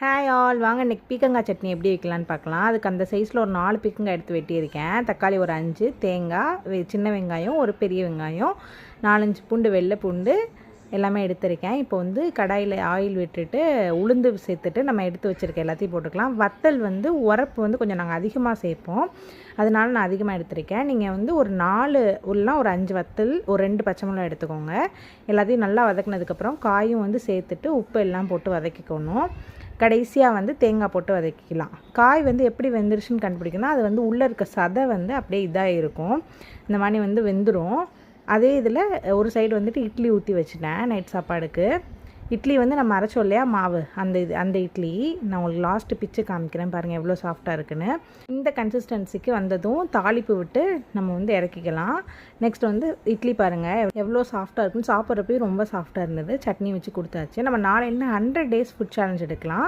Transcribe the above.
Hi all, வாங்க இன்றைக்கி பீக்கங்காய் சட்னி எப்படி வைக்கலான்னு பார்க்கலாம். அதுக்கு அந்த சைஸில் ஒரு 4 பீக்கங்காய் எடுத்து வெட்டியிருக்கேன். தக்காளி ஒரு 5, தேங்காய், சின்ன வெங்காயம் ஒரு பெரிய வெங்காயம், 4-5 பூண்டு, வெள்ளை பூண்டு எல்லாமே எடுத்திருக்கேன். இப்போ வந்து கடாயில் ஆயில் விட்டுட்டு உளுந்து சேர்த்துட்டு நம்ம எடுத்து வச்சுருக்க எல்லாத்தையும் போட்டுக்கலாம். வத்தல் வந்து உரப்பு வந்து கொஞ்சம் நாங்கள் அதிகமாக சேர்ப்போம், அதனால நான் அதிகமாக எடுத்திருக்கேன். நீங்கள் வந்து ஒரு 4 உள்ளலாம் ஒரு 5 வத்தல், ஒரு 2 பச்சை மிளகாய் எடுத்துக்கோங்க. எல்லாத்தையும் நல்லா வதக்கினதுக்கப்புறம் காயும் வந்து சேர்த்துட்டு உப்பு எல்லாம் போட்டு வதக்கிக்கணும். கடைசியாக வந்து தேங்காய் போட்டு வதக்கிக்கலாம். காய் வந்து எப்படி வெந்துருச்சுன்னு கண்டுபிடிக்கணும். அது வந்து உள்ளே இருக்க சதை வந்து அப்படியே இதாக இருக்கும், இந்த மாதிரி வந்து வெந்துடும். அதே இதில் ஒரு சைடு வந்துட்டு இட்லி ஊற்றி வச்சுட்டேன் நைட் சாப்பாடுக்கு. இட்லி வந்து நம்ம அரைச்சோம் இல்லையா மாவு, அந்த இட்லி நான் உங்களுக்கு லாஸ்ட்டு பிச்சு காமிக்கிறேன் பாருங்கள் எவ்வளோ சாஃப்டாக இருக்குன்னு. இந்த கன்சிஸ்டன்சிக்கு வந்ததும் தாளிப்பு விட்டு நம்ம வந்து இறக்கிக்கலாம். நெக்ஸ்ட் வந்து இட்லி பாருங்கள் எவ்வளோ சாஃப்டாக இருக்குன்னு. சாப்பிட்றப்பையும் ரொம்ப சாஃப்டாக இருந்தது. சட்னி வச்சு கொடுத்தாச்சு. நம்ம நாளைக்கு 100 days ஃபுட் சேலஞ்ச் எடுக்கலாம்.